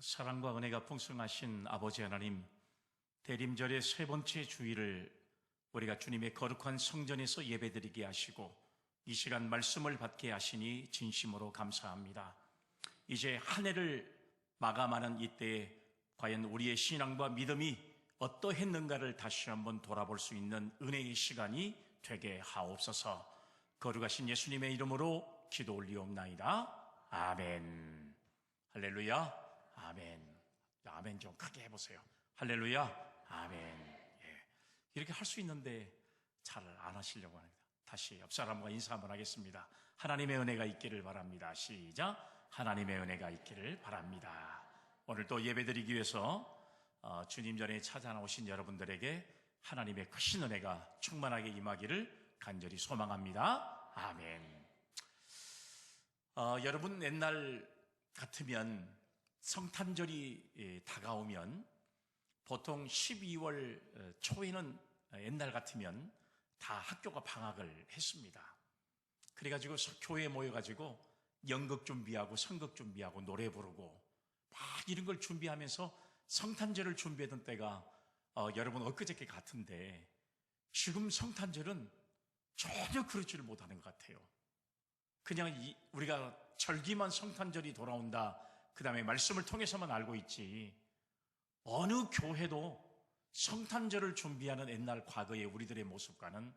사랑과 은혜가 풍성하신 아버지 하나님, 대림절의 세 번째 주일을 우리가 주님의 거룩한 성전에서 예배드리게 하시고 이 시간 말씀을 받게 하시니 진심으로 감사합니다. 이제 한 해를 마감하는 이때에 과연 우리의 신앙과 믿음이 어떠했는가를 다시 한번 돌아볼 수 있는 은혜의 시간이 되게 하옵소서. 거룩하신 예수님의 이름으로 기도 올리옵나이다. 아멘. 할렐루야. 아멘. 아멘 좀 크게 해보세요. 할렐루야. 아멘. 예. 이렇게 할 수 있는데 잘 안 하시려고 합니다. 다시 옆 사람과 인사 한번 하겠습니다. 하나님의 은혜가 있기를 바랍니다. 시작. 하나님의 은혜가 있기를 바랍니다. 오늘 또 예배드리기 위해서 주님 전에 찾아나오신 여러분들에게 하나님의 크신 은혜가 충만하게 임하기를 간절히 소망합니다. 아멘. 여러분, 옛날 같으면 성탄절이 다가오면 보통 12월 초에는 옛날 같으면 다 학교가 방학을 했습니다. 그래가지고 교회에 모여가지고 연극 준비하고 선극 준비하고 노래 부르고 막 이런 걸 준비하면서 성탄절을 준비하던 때가 여러분 엊그저께 같은데, 지금 성탄절은 전혀 그러지를 못하는 것 같아요. 그냥 우리가 절기만 성탄절이 돌아온다, 그 다음에 말씀을 통해서만 알고 있지, 어느 교회도 성탄절을 준비하는 옛날 과거의 우리들의 모습과는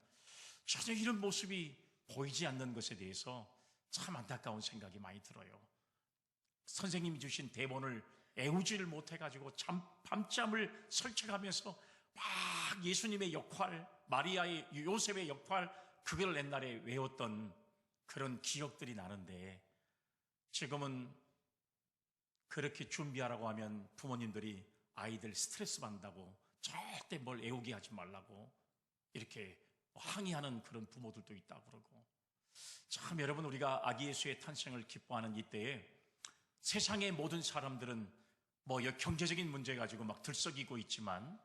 전혀 이런 모습이 보이지 않는 것에 대해서 참 안타까운 생각이 많이 들어요. 선생님이 주신 대본을 애우지를 못해가지고 밤잠을 설쳐가면서 막 예수님의 역할, 마리아의, 요셉의 역할, 그걸 옛날에 외웠던 그런 기억들이 나는데, 지금은 그렇게 준비하라고 하면 부모님들이 아이들 스트레스 받는다고 절대 뭘 애우게 하지 말라고 이렇게 항의하는 그런 부모들도 있다고 그러고, 참 여러분, 우리가 아기 예수의 탄생을 기뻐하는 이때에 세상의 모든 사람들은 경제적인 문제 가지고 막 들썩이고 있지만,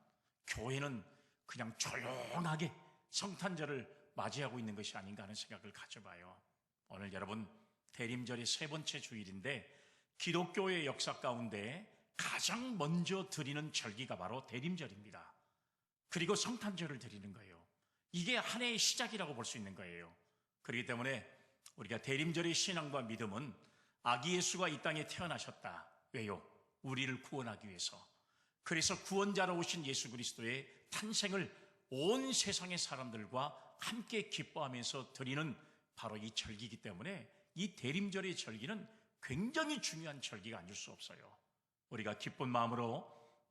교회는 그냥 조용하게 성탄절을 맞이하고 있는 것이 아닌가 하는 생각을 가져봐요. 오늘 여러분, 대림절의 세 번째 주일인데 기독교의 역사 가운데 가장 먼저 드리는 절기가 바로 대림절입니다. 그리고 성탄절을 드리는 거예요. 이게 한 해의 시작이라고 볼 수 있는 거예요. 그렇기 때문에 우리가 대림절의 신앙과 믿음은 아기 예수가 이 땅에 태어나셨다. 왜요? 우리를 구원하기 위해서. 그래서 구원자로 오신 예수 그리스도의 탄생을 온 세상의 사람들과 함께 기뻐하면서 드리는 바로 이 절기이기 때문에 이 대림절의 절기는 굉장히 중요한 절기가 아닐 수 없어요. 우리가 기쁜 마음으로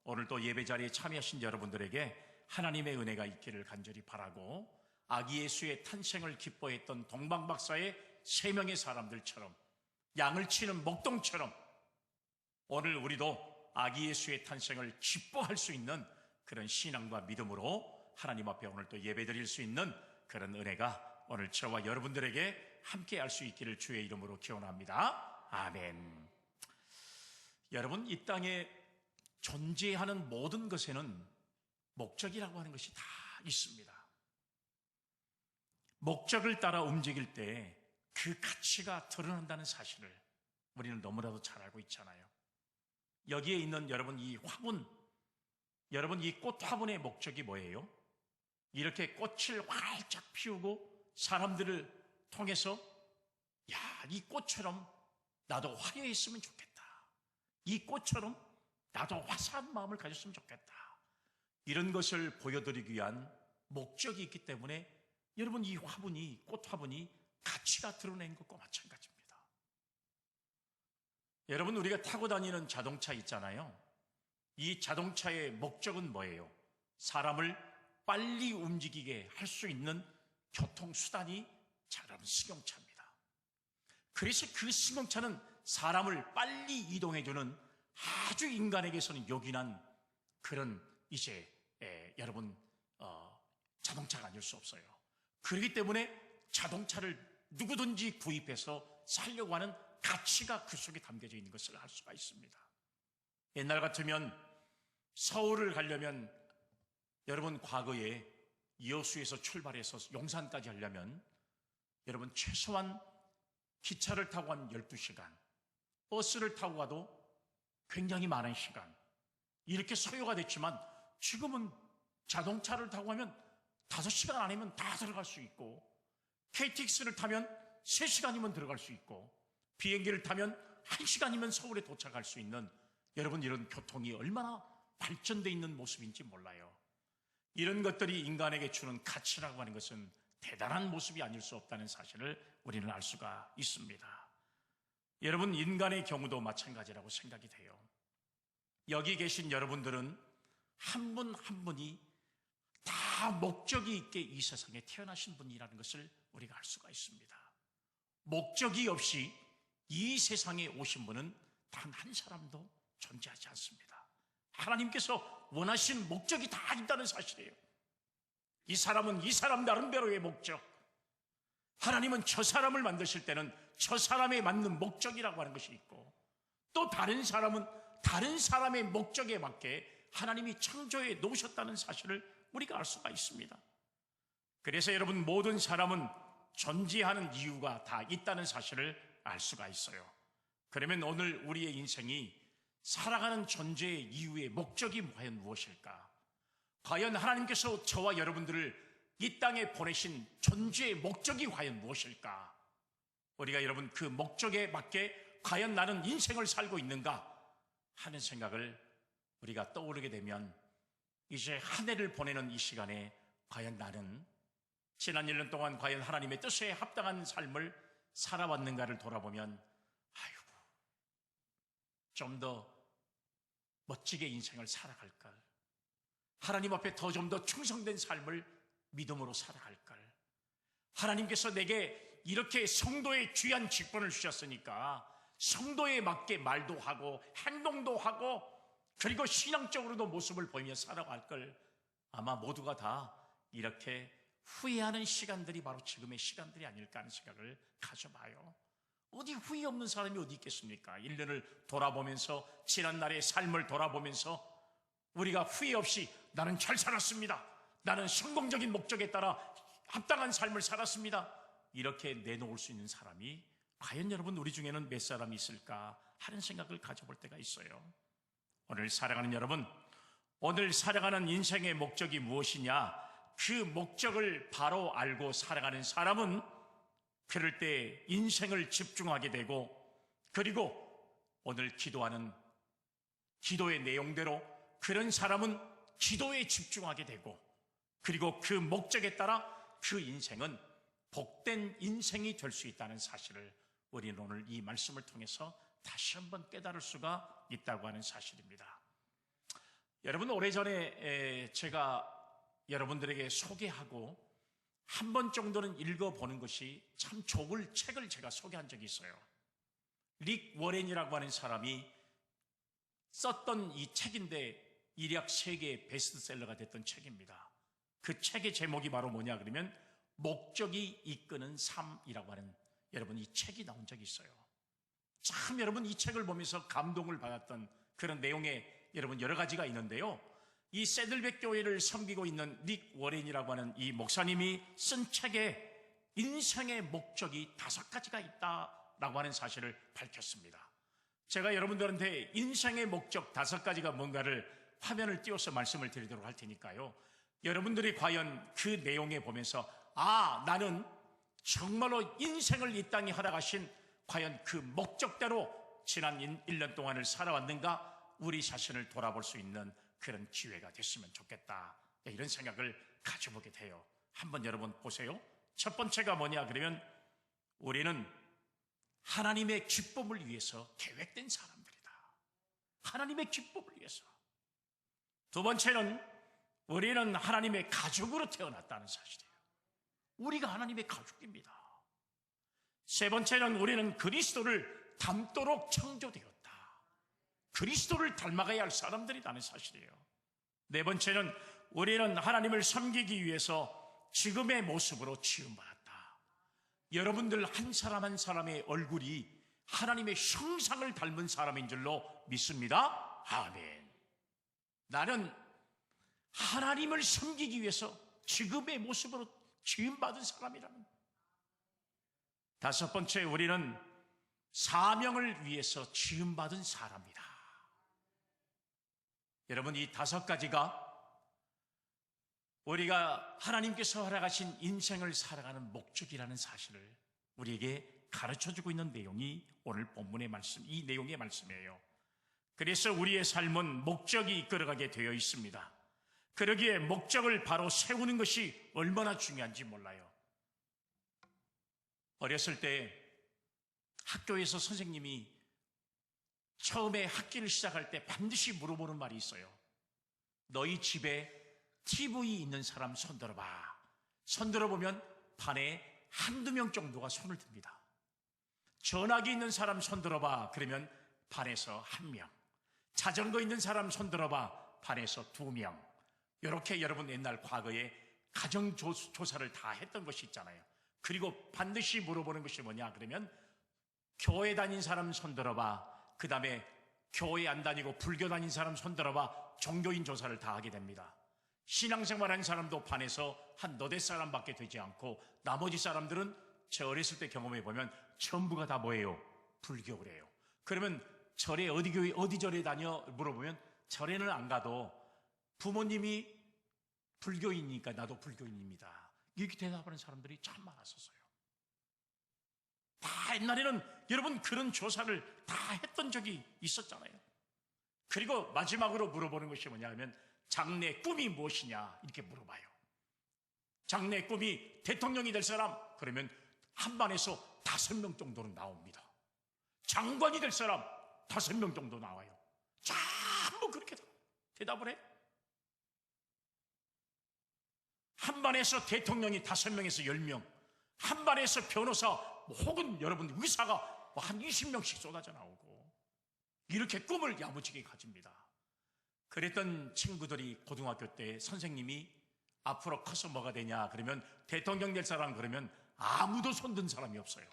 오늘 또 예배 자리에 참여하신 여러분들에게 하나님의 은혜가 있기를 간절히 바라고, 아기 예수의 탄생을 기뻐했던 동방박사의 3명의 사람들처럼, 양을 치는 목동처럼 오늘 우리도 아기 예수의 탄생을 기뻐할 수 있는 그런 신앙과 믿음으로 하나님 앞에 오늘 또 예배드릴 수 있는 그런 은혜가 오늘 저와 여러분들에게 함께 할 수 있기를 주의 이름으로 기원합니다. 아멘. 여러분, 이 땅에 존재하는 모든 것에는 목적이라고 하는 것이 다 있습니다. 목적을 따라 움직일 때 그 가치가 드러난다는 사실을 우리는 너무나도 잘 알고 있잖아요. 여기에 있는 여러분 이 화분, 여러분 이 꽃 화분의 목적이 뭐예요? 이렇게 꽃을 활짝 피우고 사람들을 통해서 이 꽃처럼 나도 화려했으면 좋겠다, 이 꽃처럼 나도 화사한 마음을 가졌으면 좋겠다, 이런 것을 보여드리기 위한 목적이 있기 때문에 여러분 이 화분이, 꽃 화분이 가치가 드러낸 것과 마찬가지입니다. 여러분, 우리가 타고 다니는 자동차 있잖아요. 이 자동차의 목적은 뭐예요? 사람을 빨리 움직이게 할 수 있는 교통수단이 여러분 승용차입니다. 그래서 그 승용차는 사람을 빨리 이동해주는 아주 인간에게서는 요긴한 그런 여러분 자동차가 아닐 수 없어요. 그렇기 때문에 자동차를 누구든지 구입해서 살려고 하는 가치가 그 속에 담겨져 있는 것을 알 수가 있습니다. 옛날 같으면 서울을 가려면, 여러분 과거에 여수에서 출발해서 용산까지 하려면 여러분 최소한 기차를 타고 한 12시간, 버스를 타고 가도 굉장히 많은 시간, 이렇게 소요가 됐지만 지금은 자동차를 타고 가면 5시간 안이면 다 들어갈 수 있고, KTX를 타면 3시간이면 들어갈 수 있고, 비행기를 타면 1시간이면 서울에 도착할 수 있는, 여러분, 이런 교통이 얼마나 발전되어 있는 모습인지 몰라요. 이런 것들이 인간에게 주는 가치라고 하는 것은 대단한 모습이 아닐 수 없다는 사실을 우리는 알 수가 있습니다. 여러분, 인간의 경우도 마찬가지라고 생각이 돼요. 여기 계신 여러분들은 한 분 한 분이 다 목적이 있게 이 세상에 태어나신 분이라는 것을 우리가 알 수가 있습니다. 목적이 없이 이 세상에 오신 분은 단 한 사람도 존재하지 않습니다. 하나님께서 원하시는 목적이 다 있다는 사실이에요. 이 사람은 이 사람 나름대로의 목적, 하나님은 저 사람을 만드실 때는 저 사람에 맞는 목적이라고 하는 것이 있고, 또 다른 사람은 다른 사람의 목적에 맞게 하나님이 창조해 놓으셨다는 사실을 우리가 알 수가 있습니다. 그래서 여러분, 모든 사람은 존재하는 이유가 다 있다는 사실을 알 수가 있어요. 그러면 오늘 우리의 인생이 살아가는 존재의 이유의 목적이 과연 무엇일까? 과연 하나님께서 저와 여러분들을 이 땅에 보내신 존재의 목적이 과연 무엇일까? 우리가 여러분, 그 목적에 맞게 과연 나는 인생을 살고 있는가 하는 생각을 우리가 떠오르게 되면, 이제 한 해를 보내는 이 시간에 과연 나는 지난 1년 동안 과연 하나님의 뜻에 합당한 삶을 살아왔는가를 돌아보면, 아이고, 좀 더 멋지게 인생을 살아갈 걸, 하나님 앞에 좀 더 충성된 삶을 믿음으로 살아갈 걸, 하나님께서 내게 이렇게 성도의 귀한 직분을 주셨으니까 성도에 맞게 말도 하고 행동도 하고, 그리고 신앙적으로도 모습을 보이며 살아갈 걸, 아마 모두가 다 이렇게 후회하는 시간들이 바로 지금의 시간들이 아닐까 하는 생각을 가져봐요. 어디 후회 없는 사람이 어디 있겠습니까? 1년을 돌아보면서, 지난날의 삶을 돌아보면서 우리가 후회 없이 나는 잘 살았습니다, 나는 성공적인 목적에 따라 합당한 삶을 살았습니다, 이렇게 내놓을 수 있는 사람이 과연 여러분 우리 중에는 몇 사람이 있을까 하는 생각을 가져볼 때가 있어요. 오늘 살아가는 여러분, 오늘 살아가는 인생의 목적이 무엇이냐, 그 목적을 바로 알고 살아가는 사람은 그럴 때 인생을 집중하게 되고, 그리고 오늘 기도하는 기도의 내용대로 그런 사람은 기도에 집중하게 되고, 그리고 그 목적에 따라 그 인생은 복된 인생이 될 수 있다는 사실을 우리는 오늘 이 말씀을 통해서 다시 한번 깨달을 수가 있다고 하는 사실입니다. 여러분, 오래전에 제가 여러분들에게 소개하고 한 번 정도는 읽어보는 것이 참 좋을 책을 제가 소개한 적이 있어요. 릭 워렌이라고 하는 사람이 썼던 이 책인데 일약 세계 베스트셀러가 됐던 책입니다. 그 책의 제목이 바로 뭐냐 그러면 목적이 이끄는 삶이라고 하는, 여러분, 이 책이 나온 적이 있어요. 참 여러분, 이 책을 보면서 감동을 받았던 그런 내용에 여러분 여러 가지가 있는데요, 이 새들백 교회를 섬기고 있는 릭 워렌이라고 하는 이 목사님이 쓴 책에 인생의 목적이 5가지가 있다라고 하는 사실을 밝혔습니다. 제가 여러분들한테 인생의 목적 5가지가 뭔가를 화면을 띄워서 말씀을 드리도록 할 테니까요, 여러분들이 과연 그 내용에 보면서 나는 정말로 인생을 이 땅에 허락하신 과연 그 목적대로 지난 1년 동안을 살아왔는가, 우리 자신을 돌아볼 수 있는 그런 기회가 됐으면 좋겠다, 이런 생각을 가져보게 돼요. 한번 여러분 보세요. 첫 번째가 뭐냐 그러면 우리는 하나님의 기쁨을 위해서 계획된 사람들이다. 하나님의 기쁨을 위해서. 두 번째는 우리는 하나님의 가족으로 태어났다는 사실이에요. 우리가 하나님의 가족입니다. 세 번째는 우리는 그리스도를 닮도록 창조되었다. 그리스도를 닮아가야 할 사람들이라는 사실이에요. 네 번째는 우리는 하나님을 섬기기 위해서 지금의 모습으로 지음받았다. 여러분들 한 사람 한 사람의 얼굴이 하나님의 형상을 닮은 사람인 줄로 믿습니다. 아멘. 나는 하나님을 섬기기 위해서 지금의 모습으로 지음받은 사람이라는. 다섯 번째, 우리는 사명을 위해서 지음받은 사람이다. 여러분, 이 5가지가 우리가 하나님께서 허락하신 인생을 살아가는 목적이라는 사실을 우리에게 가르쳐주고 있는 내용이 오늘 본문의 말씀, 이 내용의 말씀이에요. 그래서 우리의 삶은 목적이 이끌어가게 되어 있습니다. 그러기에 목적을 바로 세우는 것이 얼마나 중요한지 몰라요. 어렸을 때 학교에서 선생님이 처음에 학기를 시작할 때 반드시 물어보는 말이 있어요. 너희 집에 TV 있는 사람 손들어봐. 손들어보면 반에 한두 명 정도가 손을 듭니다. 전화기 있는 사람 손들어봐. 그러면 반에서 1명. 자전거 있는 사람 손들어봐. 반에서 2명. 이렇게 여러분 옛날 과거에 가정조사를 다 했던 것이 있잖아요. 그리고 반드시 물어보는 것이 뭐냐 그러면 교회 다닌 사람 손들어봐. 그 다음에 교회 안 다니고 불교 다닌 사람 손들어봐. 종교인 조사를 다 하게 됩니다. 신앙생활하는 사람도 반에서 한 너댓 사람밖에 되지 않고 나머지 사람들은 저 어렸을 때 경험해보면 전부가 다 뭐예요? 불교를 해요. 그러면 절에 어디 교회 어디 절에 다녀 물어보면 절에는 안 가도 부모님이 불교인이니까 나도 불교인입니다. 이렇게 대답하는 사람들이 참 많았었어요. 다 옛날에는 여러분 그런 조사를 다 했던 적이 있었잖아요. 그리고 마지막으로 물어보는 것이 뭐냐 하면 장래 꿈이 무엇이냐 이렇게 물어봐요. 장래 꿈이 대통령이 될 사람 그러면 한 반에서 5명 정도는 나옵니다. 장관이 될 사람 5명 정도 나와요. 전부 그렇게 대답을 해. 한 반에서 대통령이 5명에서 10명, 한 반에서 변호사 혹은 여러분 의사가 한 20명씩 쏟아져 나오고 이렇게 꿈을 야무지게 가집니다. 그랬던 친구들이 고등학교 때 선생님이 앞으로 커서 뭐가 되냐 그러면 대통령 될 사람 그러면 아무도 손든 사람이 없어요.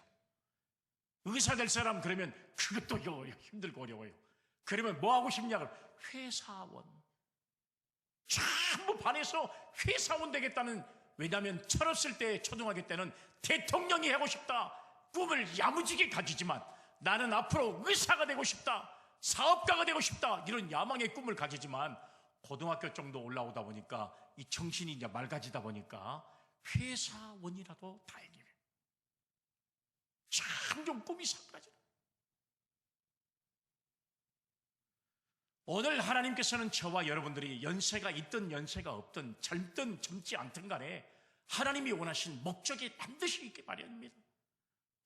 의사 될 사람 그러면 그것도 힘들고 어려워요. 그러면 뭐 하고 싶냐 그러면 회사원. 전부 반에서 회사원 되겠다는, 왜냐하면 철없을 때 초등학교 때는 대통령이 하고 싶다 꿈을 야무지게 가지지만 나는 앞으로 의사가 되고 싶다 사업가가 되고 싶다 이런 야망의 꿈을 가지지만 고등학교 정도 올라오다 보니까 이 정신이 이제 맑아지다 보니까 회사원이라도 다행이에요. 참 좀 꿈이 사그라지네. 오늘 하나님께서는 저와 여러분들이 연세가 있든 연세가 없든 젊든 젊지 않든 간에 하나님이 원하신 목적이 반드시 있게 마련입니다.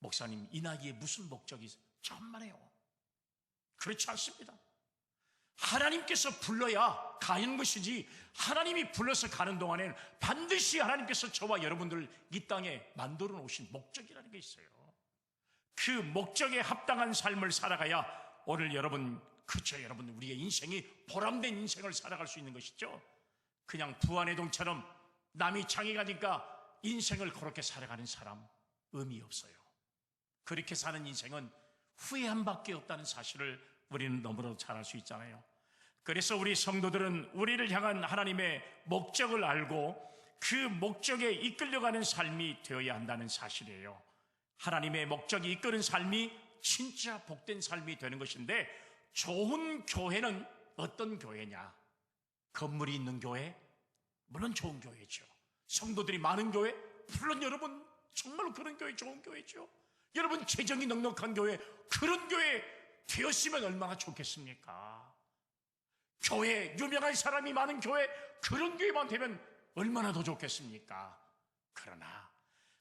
목사님 이 나이에 무슨 목적이 천만에요. 그렇지 않습니다. 하나님께서 불러야 가는 것이지 하나님이 불러서 가는 동안에는 반드시 하나님께서 저와 여러분들을 이 땅에 만들어 놓으신 목적이라는 게 있어요. 그 목적에 합당한 삶을 살아가야 오늘 여러분 그쵸 여러분 우리의 인생이 보람된 인생을 살아갈 수 있는 것이죠. 그냥 부안해동처럼 남이 장에 가니까 인생을 그렇게 살아가는 사람 의미 없어요. 그렇게 사는 인생은 후회한 밖에 없다는 사실을 우리는 너무나도 잘 알 수 있잖아요. 그래서 우리 성도들은 우리를 향한 하나님의 목적을 알고 그 목적에 이끌려가는 삶이 되어야 한다는 사실이에요. 하나님의 목적이 이끄는 삶이 진짜 복된 삶이 되는 것인데 좋은 교회는 어떤 교회냐? 건물이 있는 교회? 물론 좋은 교회죠. 성도들이 많은 교회? 물론 여러분 정말 그런 교회 좋은 교회죠. 여러분 재정이 넉넉한 교회 그런 교회 되었으면 얼마나 좋겠습니까? 교회 유명한 사람이 많은 교회 그런 교회만 되면 얼마나 더 좋겠습니까? 그러나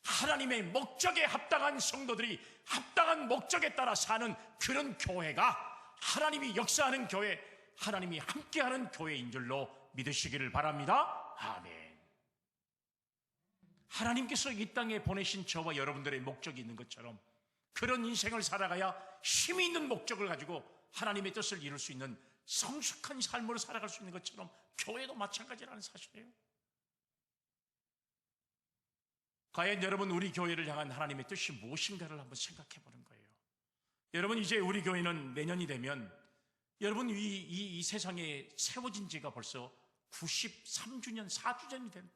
하나님의 목적에 합당한 성도들이 합당한 목적에 따라 사는 그런 교회가 하나님이 역사하는 교회, 하나님이 함께하는 교회인 줄로 믿으시기를 바랍니다. 아멘. 하나님께서 이 땅에 보내신 저와 여러분들의 목적이 있는 것처럼 그런 인생을 살아가야 힘이 있는 목적을 가지고 하나님의 뜻을 이룰 수 있는 성숙한 삶으로 살아갈 수 있는 것처럼 교회도 마찬가지라는 사실이에요. 과연 여러분 우리 교회를 향한 하나님의 뜻이 무엇인가를 한번 생각해 보는 거예요. 여러분 이제 우리 교회는 내년이 되면 여러분 이 세상에 세워진 지가 벌써 93주년 4주년이 됩니다.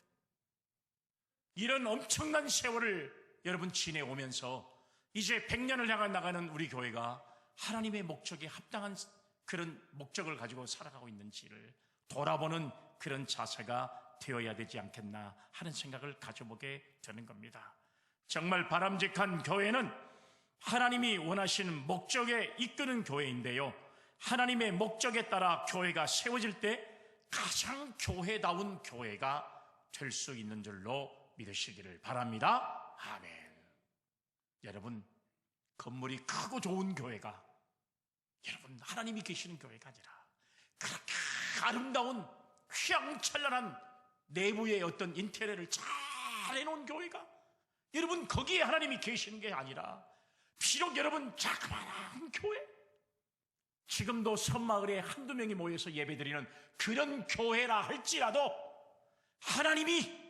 이런 엄청난 세월을 여러분 지내오면서 이제 100년을 향해 나가는 우리 교회가 하나님의 목적에 합당한 그런 목적을 가지고 살아가고 있는지를 돌아보는 그런 자세가 되어야 되지 않겠나 하는 생각을 가져보게 되는 겁니다. 정말 바람직한 교회는 하나님이 원하시는 목적에 이끄는 교회인데요, 하나님의 목적에 따라 교회가 세워질 때 가장 교회다운 교회가 될 수 있는 줄로 믿으시기를 바랍니다. 아멘. 여러분, 건물이 크고 좋은 교회가 여러분 하나님이 계시는 교회가 아니라 그렇게 아름다운 휘황찬란한 내부의 어떤 인테리어를 잘 해놓은 교회가 여러분 거기에 하나님이 계시는 게 아니라 비록 여러분 자그마한 교회, 지금도 섬마을에 한두 명이 모여서 예배드리는 그런 교회라 할지라도 하나님이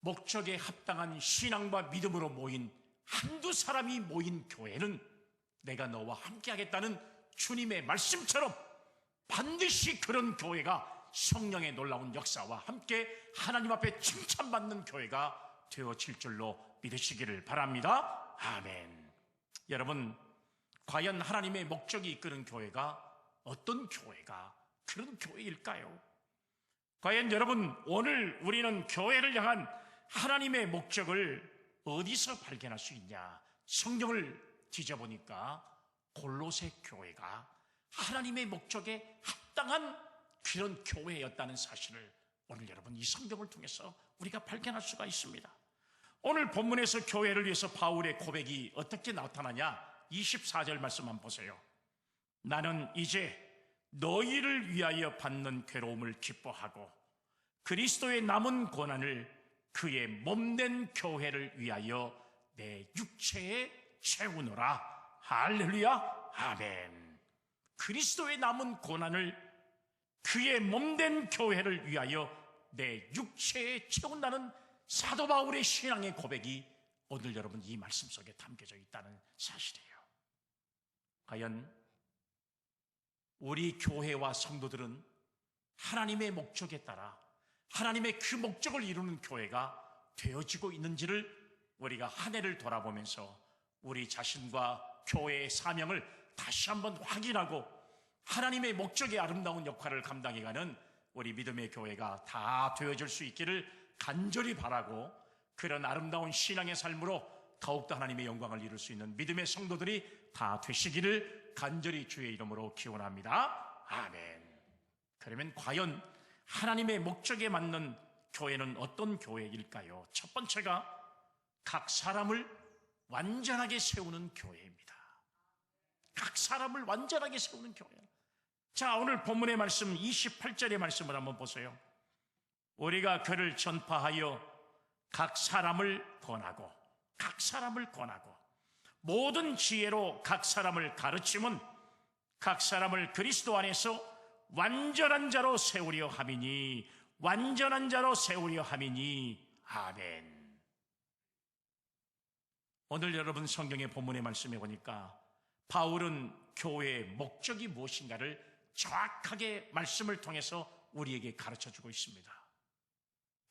목적에 합당한 신앙과 믿음으로 모인 한두 사람이 모인 교회는 내가 너와 함께 하겠다는 주님의 말씀처럼 반드시 그런 교회가 성령의 놀라운 역사와 함께 하나님 앞에 칭찬받는 교회가 되어질 줄로 믿으시기를 바랍니다. 아멘. 여러분, 과연 하나님의 목적이 이끄는 교회가 어떤 교회가 그런 교회일까요? 과연 여러분, 오늘 우리는 교회를 향한 하나님의 목적을 어디서 발견할 수 있냐? 성경을 뒤져보니까 골로새 교회가 하나님의 목적에 합당한 그런 교회였다는 사실을 오늘 여러분 이 성경을 통해서 우리가 발견할 수가 있습니다. 오늘 본문에서 교회를 위해서 바울의 고백이 어떻게 나타나냐? 24절 말씀 한번 보세요. 나는 이제 너희를 위하여 받는 괴로움을 기뻐하고 그리스도의 남은 고난을 그의 몸된 교회를 위하여 내 육체에 채우노라. 할렐루야. 아멘. 그리스도의 남은 고난을 그의 몸된 교회를 위하여 내 육체에 채운다는 사도 바울의 신앙의 고백이 오늘 여러분 이 말씀 속에 담겨져 있다는 사실이에요. 과연 우리 교회와 성도들은 하나님의 목적에 따라 하나님의 그 목적을 이루는 교회가 되어지고 있는지를 우리가 한 해를 돌아보면서 우리 자신과 교회의 사명을 다시 한번 확인하고 하나님의 목적의 아름다운 역할을 감당해가는 우리 믿음의 교회가 다 되어질 수 있기를 간절히 바라고, 그런 아름다운 신앙의 삶으로 더욱더 하나님의 영광을 이룰 수 있는 믿음의 성도들이 다 되시기를 간절히 주의 이름으로 기원합니다. 아멘. 그러면 과연 하나님의 목적에 맞는 교회는 어떤 교회일까요? 첫 번째가 각 사람을 완전하게 세우는 교회입니다. 각 사람을 완전하게 세우는 교회. 자, 오늘 본문의 말씀 28절의 말씀을 한번 보세요. 우리가 그를 전파하여 각 사람을 권하고 모든 지혜로 각 사람을 가르침은 각 사람을 그리스도 안에서 완전한 자로 세우려 함이니 아멘. 오늘 여러분 성경의 본문의 말씀에 보니까 바울은 교회의 목적이 무엇인가를 정확하게 말씀을 통해서 우리에게 가르쳐주고 있습니다.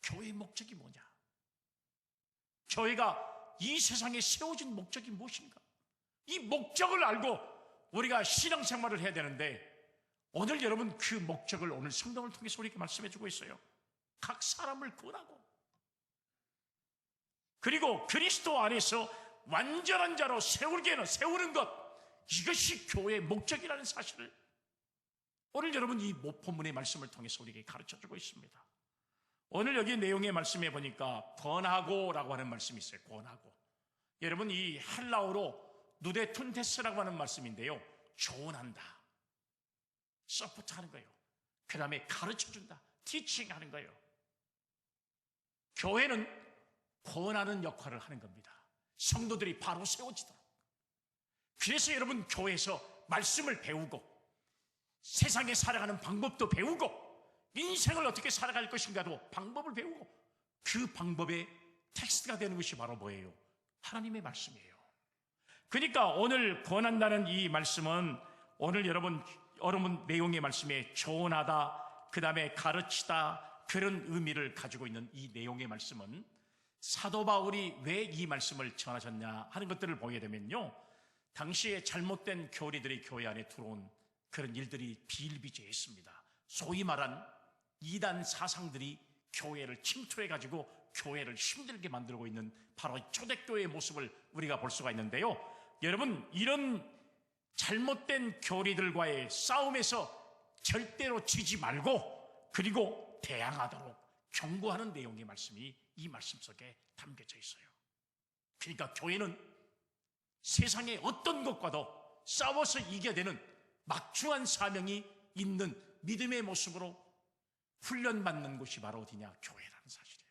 교회의 목적이 뭐냐? 교회가 이 세상에 세워진 목적이 무엇인가? 이 목적을 알고 우리가 신앙생활을 해야 되는데, 오늘 여러분 그 목적을 오늘 성경을 통해서 우리에게 말씀해주고 있어요. 각 사람을 권하고, 그리고 그리스도 안에서 완전한 자로 세우는 것, 이것이 교회의 목적이라는 사실을 오늘 여러분 이 본문의 말씀을 통해서 우리에게 가르쳐주고 있습니다. 오늘 여기 내용의 말씀에 보니까 권하고라고 하는 말씀이 있어요. 권하고. 여러분 이 헬라어로 누데툰테스라고 하는 말씀인데요, 조언한다, 서포트하는 거예요. 그 다음에 가르쳐준다, 티칭하는 거예요. 교회는 권하는 역할을 하는 겁니다. 성도들이 바로 세워지도록. 그래서 여러분 교회에서 말씀을 배우고 세상에 살아가는 방법도 배우고 인생을 어떻게 살아갈 것인가도 방법을 배우고, 그 방법의 텍스트가 되는 것이 바로 뭐예요? 하나님의 말씀이에요. 그러니까 오늘 권한다는 이 말씀은 오늘 여러분 내용의 말씀에 조언하다, 그 다음에 가르치다, 그런 의미를 가지고 있는 이 내용의 말씀은 사도 바울이 왜 이 말씀을 전하셨냐 하는 것들을 보게 되면요, 당시에 잘못된 교리들이 교회 안에 들어온 그런 일들이 비일비재했습니다. 소위 말한 이단 사상들이 교회를 침투해가지고 교회를 힘들게 만들고 있는 바로 초대교회의 모습을 우리가 볼 수가 있는데요. 여러분, 이런 잘못된 교리들과의 싸움에서 절대로 지지 말고 그리고 대항하도록 경고하는 내용의 말씀이 이 말씀 속에 담겨져 있어요. 그러니까 교회는 세상의 어떤 것과도 싸워서 이겨야 되는 막중한 사명이 있는 믿음의 모습으로 훈련받는 곳이 바로 어디냐? 교회라는 사실이에요.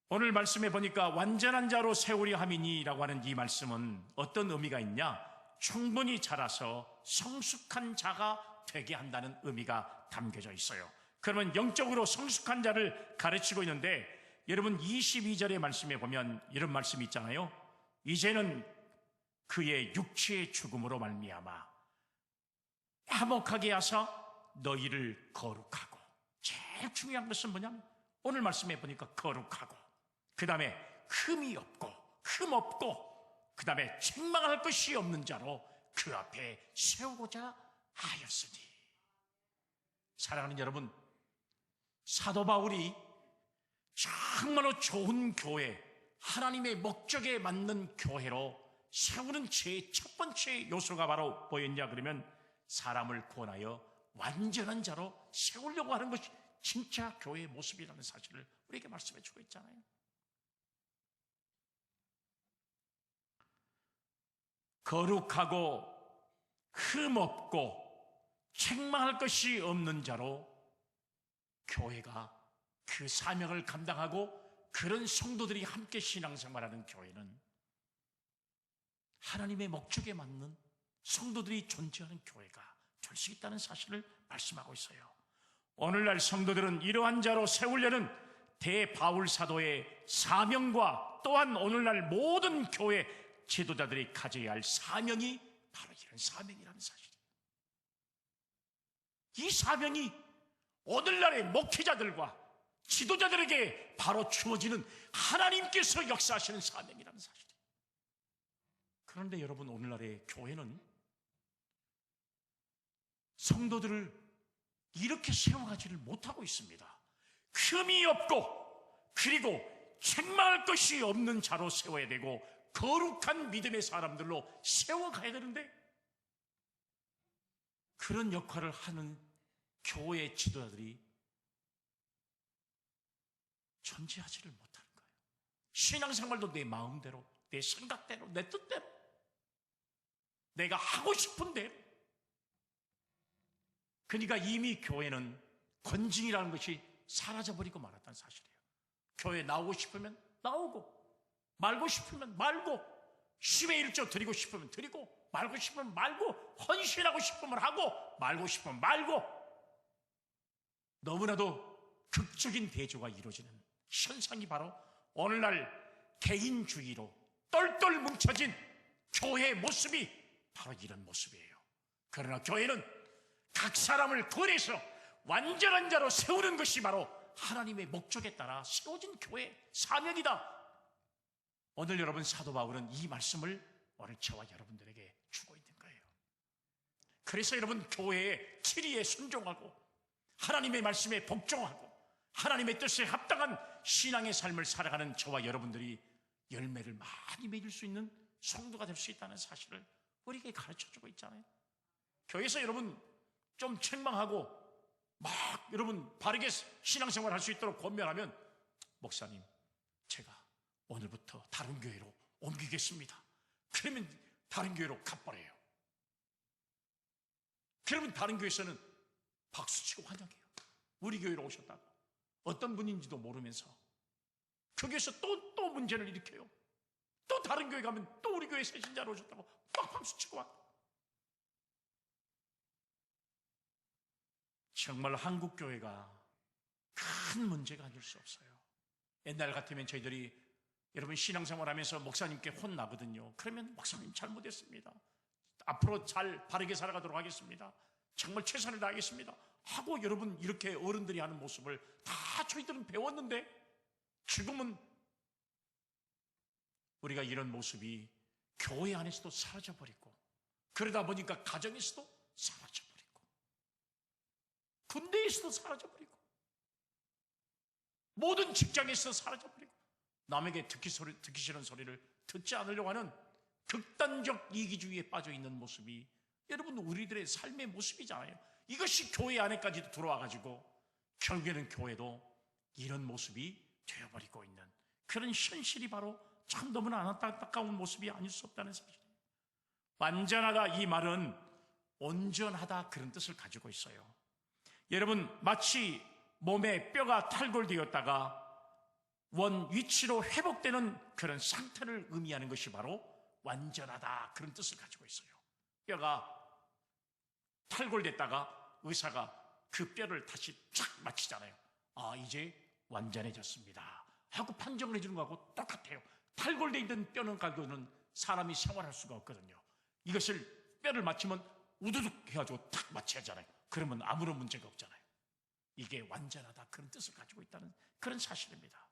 오늘 말씀에 보니까 완전한 자로 세우려 함이니라고 하는 이 말씀은 어떤 의미가 있냐? 충분히 자라서 성숙한 자가 되게 한다는 의미가 담겨져 있어요. 그러면 영적으로 성숙한 자를 가르치고 있는데, 여러분 22절의 말씀에 보면 이런 말씀이 있잖아요. 이제는 그의 육체의 죽음으로 말미암아 화목하게 하사 너희를 거룩하고, 제일 중요한 것은 뭐냐면 오늘 말씀에 보니까 거룩하고, 그 다음에 흠이 없고 흠 없고, 그 다음에 책망할 것이 없는 자로 그 앞에 세우고자 하였으니. 사랑하는 여러분, 사도 바울이 정말로 좋은 교회, 하나님의 목적에 맞는 교회로 세우는 제 첫 번째 요소가 바로 뭐였냐 그러면 사람을 구원하여 완전한 자로 세우려고 하는 것이 진짜 교회의 모습이라는 사실을 우리에게 말씀해 주고 있잖아요. 거룩하고 흠없고 책망할 것이 없는 자로 교회가 그 사명을 감당하고, 그런 성도들이 함께 신앙생활하는 교회는 하나님의 목적에 맞는 성도들이 존재하는 교회가 될 수 있다는 사실을 말씀하고 있어요. 오늘날 성도들은 이러한 자로 세우려는 대바울 사도의 사명과 또한 오늘날 모든 교회 지도자들이 가져야 할 사명이 바로 이런 사명이라는 사실이에요. 이 사명이 오늘날의 목회자들과 지도자들에게 바로 주어지는 하나님께서 역사하시는 사명이라는 사실이에요. 그런데 여러분, 오늘날의 교회는 성도들을 이렇게 세워가지를 못하고 있습니다. 흠이 없고 그리고 책망할 것이 없는 자로 세워야 되고 거룩한 믿음의 사람들로 세워가야 되는데, 그런 역할을 하는 교회 지도자들이 존재하지를 못하는 거예요. 신앙생활도 내 마음대로, 내 생각대로, 내 뜻대로, 내가 하고 싶은 대로. 그러니까 이미 교회는 권징이라는 것이 사라져버리고 말았다는 사실이에요. 교회 나오고 싶으면 나오고, 말고 싶으면 말고, 10의 1조 드리고 싶으면 드리고, 말고 싶으면 말고, 헌신하고 싶으면 하고, 말고 싶으면 말고. 너무나도 극적인 대조가 이루어지는 현상이 바로 오늘날 개인주의로 똘똘 뭉쳐진 교회의 모습이 바로 이런 모습이에요. 그러나 교회는 각 사람을 구원해서 완전한 자로 세우는 것이 바로 하나님의 목적에 따라 세워진 교회의 사명이다. 오늘 여러분, 사도 바울은 이 말씀을 오늘 저와 여러분들에게 주고 있는 거예요. 그래서 여러분, 교회의 진리에 순종하고 하나님의 말씀에 복종하고 하나님의 뜻에 합당한 신앙의 삶을 살아가는 저와 여러분들이 열매를 많이 맺을 수 있는 성도가 될 수 있다는 사실을 우리에게 가르쳐주고 있잖아요. 교회에서 여러분 좀 책망하고 막 여러분 바르게 신앙생활 할 수 있도록 권면하면, 목사님 제가 오늘부터 다른 교회로 옮기겠습니다. 그러면 다른 교회로 가버려요. 그러면 다른 교회에서는 박수치고 환영해요. 우리 교회로 오셨다고. 어떤 분인지도 모르면서 그 교회에서 또 문제를 일으켜요. 또 다른 교회 가면 또 우리 교회 새신자로 오셨다고 막 박수치고 와. 정말 한국 교회가 큰 문제가 아닐 수 없어요. 옛날 같으면 저희들이 여러분 신앙생활하면서 목사님께 혼나거든요. 그러면 목사님 잘못했습니다. 앞으로 잘 바르게 살아가도록 하겠습니다. 정말 최선을 다하겠습니다. 하고 여러분 이렇게 어른들이 하는 모습을 다 저희들은 배웠는데, 지금은 우리가 이런 모습이 교회 안에서도 사라져버리고, 그러다 보니까 가정에서도 사라져버리고, 군대에서도 사라져버리고, 모든 직장에서 사라져버리고, 남에게 듣기 싫은 소리를 듣지 않으려고 하는 극단적 이기주의에 빠져있는 모습이 여러분 우리들의 삶의 모습이잖아요. 이것이 교회 안에까지도 들어와가지고 결국에는 교회도 이런 모습이 되어버리고 있는 그런 현실이 바로 참 너무나 안타까운 모습이 아닐 수 없다는 사실이에요. 완전하다, 이 말은 온전하다, 그런 뜻을 가지고 있어요. 여러분, 마치 몸에 뼈가 탈골되었다가 원 위치로 회복되는 그런 상태를 의미하는 것이 바로 완전하다, 그런 뜻을 가지고 있어요. 뼈가 탈골됐다가 의사가 그 뼈를 다시 쫙 맞추잖아요. 아, 이제 완전해졌습니다 하고 판정을 해주는 거하고 똑같아요. 탈골되어 있는 뼈는 가지고는 사람이 생활할 수가 없거든요. 이것을 뼈를 맞추면 우두둑 해가지고 탁 맞춰야 하잖아요. 그러면 아무런 문제가 없잖아요. 이게 완전하다, 그런 뜻을 가지고 있다는 그런 사실입니다.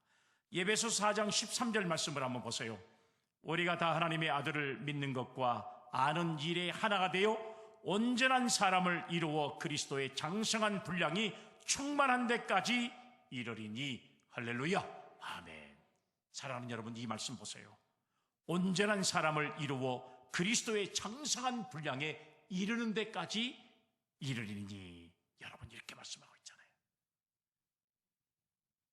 에베소서 4장 13절 말씀을 한번 보세요. 우리가 다 하나님의 아들을 믿는 것과 아는 일에 하나가 되어 온전한 사람을 이루어 그리스도의 장성한 분량이 충만한 데까지 이르리니. 할렐루야, 아멘. 사랑하는 여러분, 이 말씀 보세요. 온전한 사람을 이루어 그리스도의 장성한 분량에 이르는 데까지 이르리니. 여러분, 이렇게 말씀하고 있잖아요.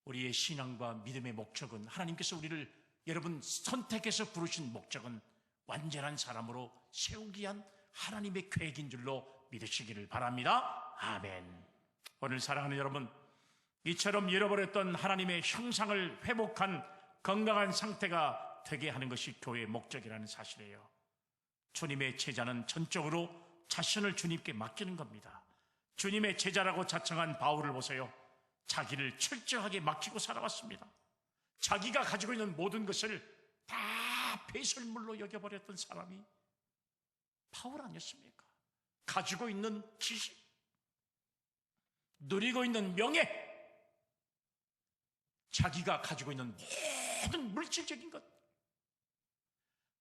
우리의 신앙과 믿음의 목적은, 하나님께서 우리를 여러분 선택해서 부르신 목적은 완전한 사람으로 세우기 위한 하나님의 계획인 줄로 믿으시기를 바랍니다. 아멘. 오늘 사랑하는 여러분, 이처럼 잃어버렸던 하나님의 형상을 회복한 건강한 상태가 되게 하는 것이 교회의 목적이라는 사실이에요. 주님의 제자는 전적으로 자신을 주님께 맡기는 겁니다. 주님의 제자라고 자청한 바울을 보세요. 자기를 철저하게 맡기고 살아왔습니다. 자기가 가지고 있는 모든 것을 다 배설물로 여겨버렸던 사람이 바울 아니었습니까? 가지고 있는 지식, 누리고 있는 명예, 자기가 가지고 있는 모든 물질적인 것,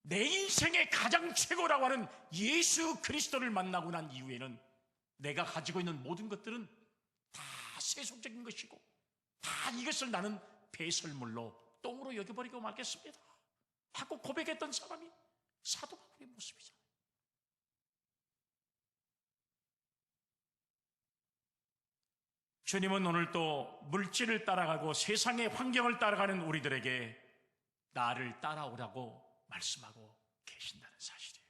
내 인생의 가장 최고라고 하는 예수 그리스도를 만나고 난 이후에는 내가 가지고 있는 모든 것들은 다 세속적인 것이고 다 이것을 나는 배설물로 똥으로 여겨버리고 말겠습니다 하고 고백했던 사람이 사도 바울의 모습이잖아요. 주님은 오늘 또 물질을 따라가고 세상의 환경을 따라가는 우리들에게 나를 따라오라고 말씀하고 계신다는 사실이에요.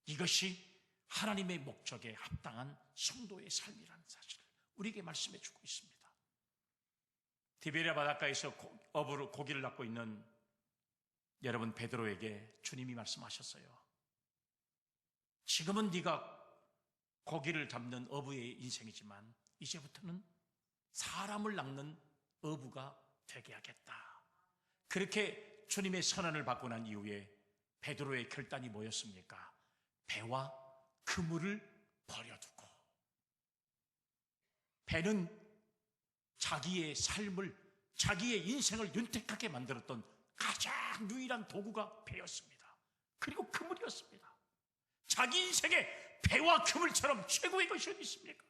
이것이 하나님의 목적에 합당한 성도의 삶이라는 사실을 우리에게 말씀해 주고 있습니다. 디베랴 바닷가에서 어부로 고기를 낚고 있는 여러분 베드로에게 주님이 말씀하셨어요. 지금은 네가 고기를 잡는 어부의 인생이지만 이제부터는 사람을 낚는 어부가 되게 하겠다. 그렇게 주님의 선언을 받고 난 이후에 베드로의 결단이 뭐였습니까? 배와 그물을 버려두고, 배는 자기의 삶을, 자기의 인생을 윤택하게 만들었던 가장 유일한 도구가 배였습니다. 그리고 그물이었습니다. 자기 인생에 배와 그물처럼 최고의 것이 어디 있습니까?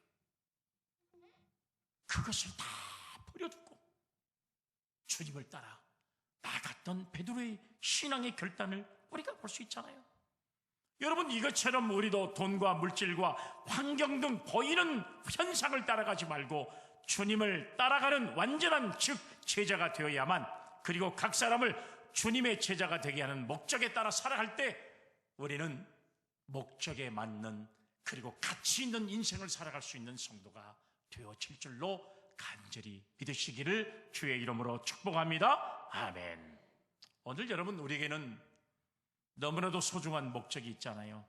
그것을 다 버려두고 주님을 따라 나갔던 베드로의 신앙의 결단을 우리가 볼 수 있잖아요. 여러분, 이것처럼 우리도 돈과 물질과 환경 등 보이는 현상을 따라가지 말고 주님을 따라가는 완전한 즉 제자가 되어야만, 그리고 각 사람을 주님의 제자가 되게 하는 목적에 따라 살아갈 때 우리는 목적에 맞는 그리고 가치 있는 인생을 살아갈 수 있는 성도가 되어질 줄로 간절히 믿으시기를 주의 이름으로 축복합니다. 아멘. 오늘 여러분, 우리에게는 너무나도 소중한 목적이 있잖아요.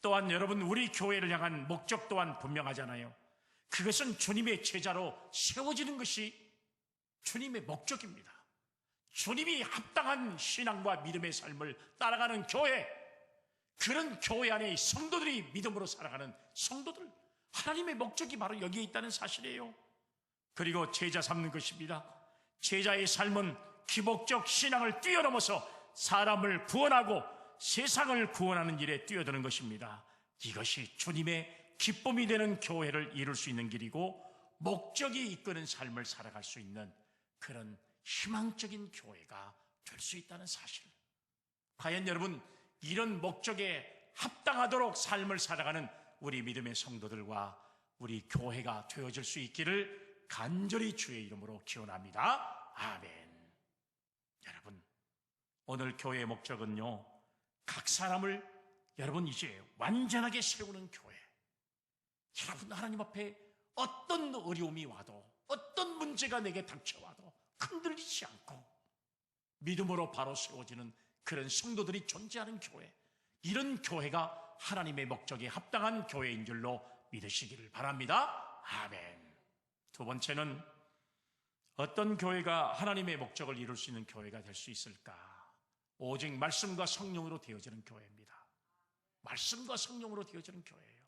또한 여러분, 우리 교회를 향한 목적 또한 분명하잖아요. 그것은 주님의 제자로 세워지는 것이 주님의 목적입니다. 주님이 합당한 신앙과 믿음의 삶을 따라가는 교회, 그런 교회 안에 성도들이 믿음으로 살아가는 성도들, 하나님의 목적이 바로 여기에 있다는 사실이에요. 그리고 제자 삼는 것입니다. 제자의 삶은 기복적 신앙을 뛰어넘어서 사람을 구원하고 세상을 구원하는 일에 뛰어드는 것입니다. 이것이 주님의 기쁨이 되는 교회를 이룰 수 있는 길이고 목적이 이끄는 삶을 살아갈 수 있는 그런 희망적인 교회가 될 수 있다는 사실. 과연 여러분, 이런 목적에 합당하도록 삶을 살아가는 우리 믿음의 성도들과 우리 교회가 되어질 수 있기를 간절히 주의 이름으로 기원합니다. 아멘. 여러분, 오늘 교회의 목적은요, 각 사람을 여러분 이제 완전하게 세우는 교회. 여러분, 하나님 앞에 어떤 어려움이 와도 어떤 문제가 내게 닥쳐와도 흔들리지 않고 믿음으로 바로 세워지는 그런 성도들이 존재하는 교회, 이런 교회가 하나님의 목적에 합당한 교회인 줄로 믿으시기를 바랍니다. 아멘. 두 번째는 어떤 교회가 하나님의 목적을 이룰 수 있는 교회가 될 수 있을까? 오직 말씀과 성령으로 되어지는 교회입니다. 말씀과 성령으로 되어지는 교회예요.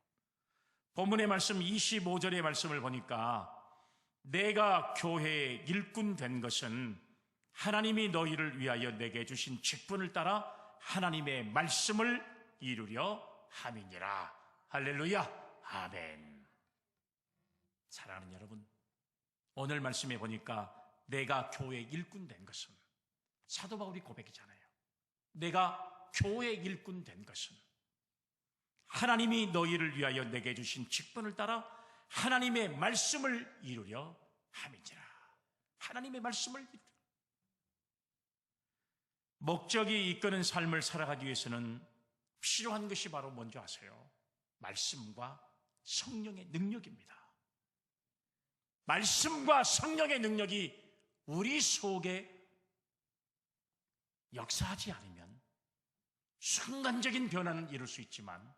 본문의 말씀 25절의 말씀을 보니까 내가 교회의 일꾼 된 것은 하나님이 너희를 위하여 내게 주신 직분을 따라 하나님의 말씀을 이루려 함이니라. 할렐루야. 아멘. 사랑하는 여러분, 오늘 말씀에 보니까 내가 교회의 일꾼 된 것은, 사도 바울이 고백이잖아요. 내가 교회의 일꾼 된 것은 하나님이 너희를 위하여 내게 주신 직분을 따라 하나님의 말씀을 이루려 함이니라. 하나님의 말씀을 이루려. 목적이 이끄는 삶을 살아가기 위해서는 필요한 것이 바로 뭔지 아세요? 말씀과 성령의 능력입니다. 말씀과 성령의 능력이 우리 속에 역사하지 않으면 순간적인 변화는 이룰 수 있지만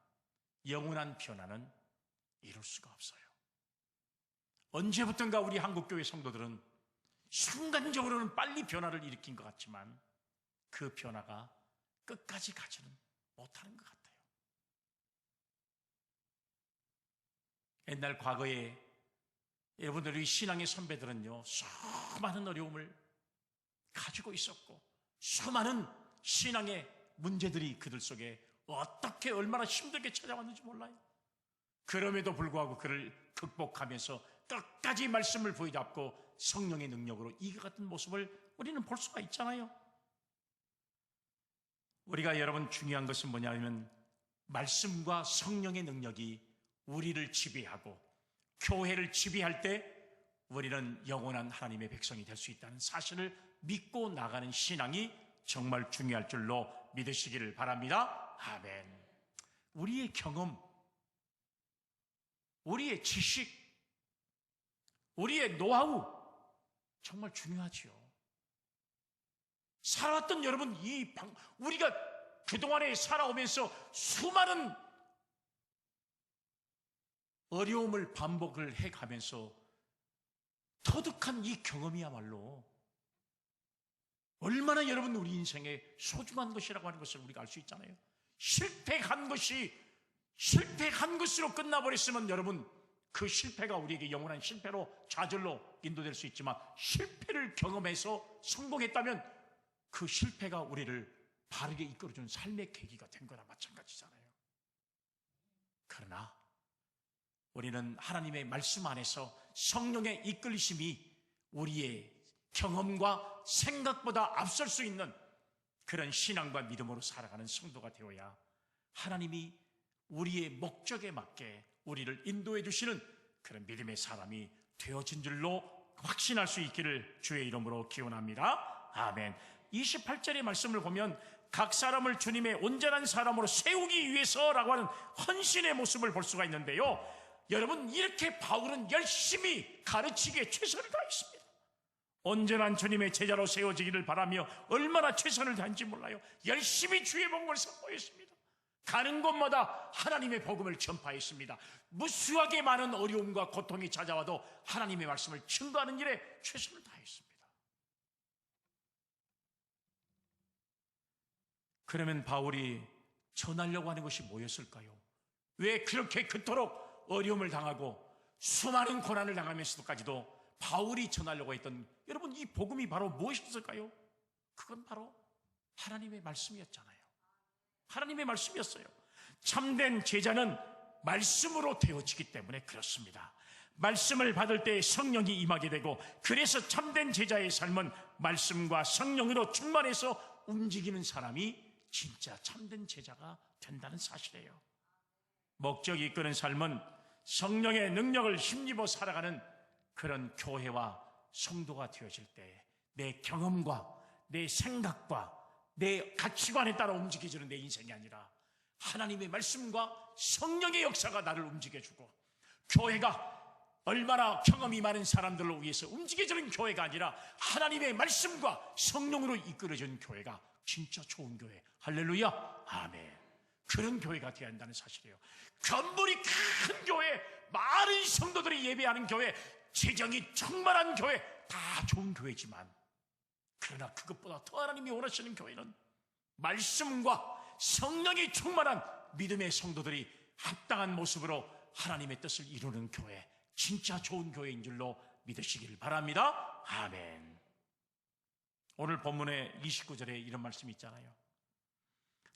영원한 변화는 이룰 수가 없어요. 언제부턴가 우리 한국교회 성도들은 순간적으로는 빨리 변화를 일으킨 것 같지만 그 변화가 끝까지 가지는 못하는 것 같아요. 옛날 과거에 여러분들이 신앙의 선배들은요, 수많은 어려움을 가지고 있었고 수많은 신앙의 문제들이 그들 속에 어떻게 얼마나 힘들게 찾아왔는지 몰라요. 그럼에도 불구하고 그를 극복하면서 끝까지 말씀을 부여잡고 성령의 능력으로 이겨갔던 모습을 우리는 볼 수가 있잖아요. 우리가 여러분 중요한 것은 뭐냐면 말씀과 성령의 능력이 우리를 지배하고 교회를 지배할 때 우리는 영원한 하나님의 백성이 될 수 있다는 사실을 믿고 나가는 신앙이 정말 중요할 줄로 믿으시기를 바랍니다. 아멘. 우리의 경험, 우리의 지식, 우리의 노하우 정말 중요하지요. 살아왔던 여러분, 우리가 그동안에 살아오면서 수많은 어려움을 반복을 해가면서 터득한 이 경험이야말로 얼마나 여러분 우리 인생에 소중한 것이라고 하는 것을 우리가 알 수 있잖아요. 실패한 것으로 끝나버렸으면 여러분 그 실패가 우리에게 영원한 실패로 좌절로 인도될 수 있지만 실패를 경험해서 성공했다면 그 실패가 우리를 바르게 이끌어주는 삶의 계기가 된 거나 마찬가지잖아요. 그러나 우리는 하나님의 말씀 안에서 성령의 이끌리심이 우리의 경험과 생각보다 앞설 수 있는 그런 신앙과 믿음으로 살아가는 성도가 되어야 하나님이 우리의 목적에 맞게 우리를 인도해 주시는 그런 믿음의 사람이 되어진 줄로 확신할 수 있기를 주의 이름으로 기원합니다. 아멘. 28절의 말씀을 보면 각 사람을 주님의 온전한 사람으로 세우기 위해서라고 하는 헌신의 모습을 볼 수가 있는데요. 여러분, 이렇게 바울은 열심히 가르치기에 최선을 다했습니다. 온전한 주님의 제자로 세워지기를 바라며 얼마나 최선을 다한지 몰라요. 열심히 주의 복음을 선포했습니다. 가는 곳마다 하나님의 복음을 전파했습니다. 무수하게 많은 어려움과 고통이 찾아와도 하나님의 말씀을 증거하는 일에 최선을 다했습니다. 그러면 바울이 전하려고 하는 것이 뭐였을까요? 왜 그렇게 그토록 어려움을 당하고 수많은 고난을 당하면서도까지도 바울이 전하려고 했던 여러분 이 복음이 바로 무엇이었을까요? 그건 바로 하나님의 말씀이었잖아요. 하나님의 말씀이었어요. 참된 제자는 말씀으로 되어지기 때문에 그렇습니다. 말씀을 받을 때 성령이 임하게 되고, 그래서 참된 제자의 삶은 말씀과 성령으로 충만해서 움직이는 사람이 진짜 참된 제자가 된다는 사실이에요. 목적이 이끄는 삶은 성령의 능력을 힘입어 살아가는 그런 교회와 성도가 되어질 때 내 경험과 내 생각과 내 가치관에 따라 움직여지는 내 인생이 아니라 하나님의 말씀과 성령의 역사가 나를 움직여주고, 교회가 얼마나 경험이 많은 사람들로 위해서 움직여지는 교회가 아니라 하나님의 말씀과 성령으로 이끌어지는 교회가 진짜 좋은 교회. 할렐루야, 아멘. 그런 교회가 되어야 한다는 사실이에요. 건물이 큰 교회, 많은 성도들이 예배하는 교회, 재정이 충만한 교회, 다 좋은 교회지만, 그러나 그것보다 더 하나님이 원하시는 교회는 말씀과 성령이 충만한 믿음의 성도들이 합당한 모습으로 하나님의 뜻을 이루는 교회, 진짜 좋은 교회인 줄로 믿으시길 바랍니다. 아멘. 오늘 본문의 29절에 이런 말씀이 있잖아요.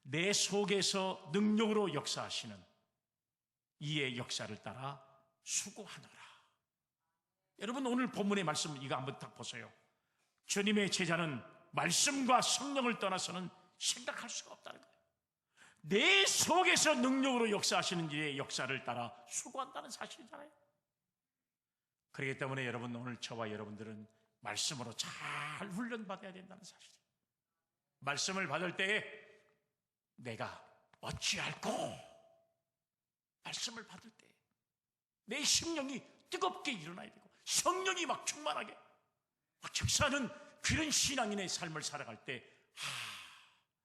내 속에서 능력으로 역사하시는 이의 역사를 따라 수고하노라. 여러분, 오늘 본문의 말씀 이거 한번 딱 보세요. 주님의 제자는 말씀과 성령을 떠나서는 생각할 수가 없다는 거예요. 내 속에서 능력으로 역사하시는 이의 역사를 따라 수고한다는 사실이잖아요. 그렇기 때문에 여러분, 오늘 저와 여러분들은 말씀으로 잘 훈련받아야 된다는 사실이에요. 말씀을 받을 때에 내가 어찌할꼬, 말씀을 받을 때 내 심령이 뜨겁게 일어나야 되고 성령이 막 충만하게 즉사는 그런 신앙인의 삶을 살아갈 때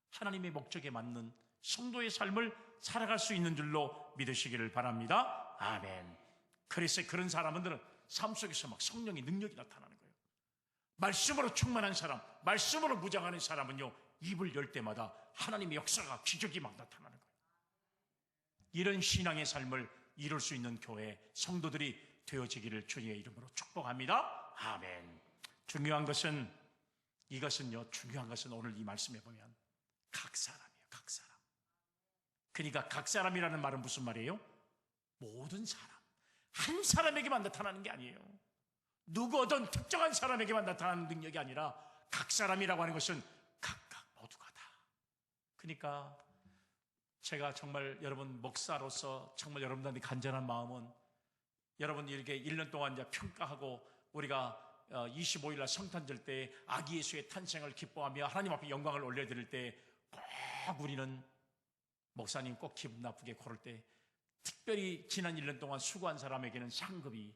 하나님의 목적에 맞는 성도의 삶을 살아갈 수 있는 줄로 믿으시기를 바랍니다. 아멘. 그래서 그런 사람들은 삶 속에서 막 성령의 능력이 나타나는 거예요. 말씀으로 충만한 사람, 말씀으로 무장하는 사람은요, 입을 열 때마다 하나님의 역사가, 기적이 막 나타나는 거예요. 이런 신앙의 삶을 이룰 수 있는 교회 성도들이 되어지기를 주님의 이름으로 축복합니다. 아멘. 중요한 것은 오늘 이 말씀에 보면 각 사람이에요. 각 사람. 그러니까 각 사람이라는 말은 무슨 말이에요? 모든 사람, 한 사람에게만 나타나는 게 아니에요. 누구 어떤 특정한 사람에게만 나타나는 능력이 아니라 각 사람이라고 하는 것은 각각 모두가 다. 그러니까 제가 정말 여러분 목사로서 정말 여러분들한테 간절한 마음은, 여러분 이렇게 1년 동안 이제 평가하고 우리가 25일 날 성탄절 때 아기 예수의 탄생을 기뻐하며 하나님 앞에 영광을 올려드릴 때 꼭 우리는 목사님 꼭 기분 나쁘게 고를 때, 특별히 지난 1년 동안 수고한 사람에게는 상급이,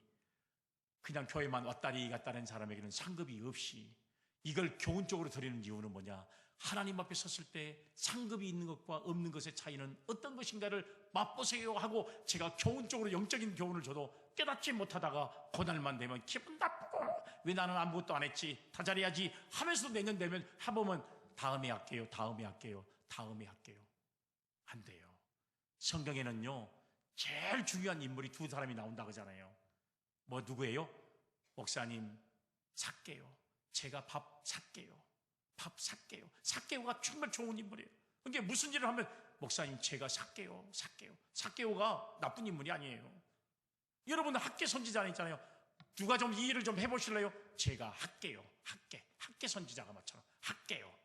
그냥 교회만 왔다리 갔다는 사람에게는 상급이 없이, 이걸 교훈적으로 드리는 이유는 뭐냐? 하나님 앞에 섰을 때 상급이 있는 것과 없는 것의 차이는 어떤 것인가를 맛보세요 하고 제가 교훈적으로 영적인 교훈을 줘도 깨닫지 못하다가 그날만 되면 기분 나쁘고, 왜 나는 아무것도 안 했지, 다 잘해야지 하면서도 내년 되면 해보면 다음에 할게요, 다음에 할게요, 다음에 할게요. 안 돼요. 성경에는요, 제일 중요한 인물이 두 사람이 나온다고 하잖아요. 뭐 누구예요? 목사님 삭개요. 제가 밥 살게요. 밥 살게요. 삭개오가 정말 좋은 인물이에요. 그게 무슨 일을 하면 목사님 제가 살게요. 삭개오가 나쁜 인물이 아니에요. 여러분 학계 선지자 있잖아요. 누가 좀 이 일을 좀 해보실래요? 제가 할게요. 학계 선지자가 맞처럼 할게요.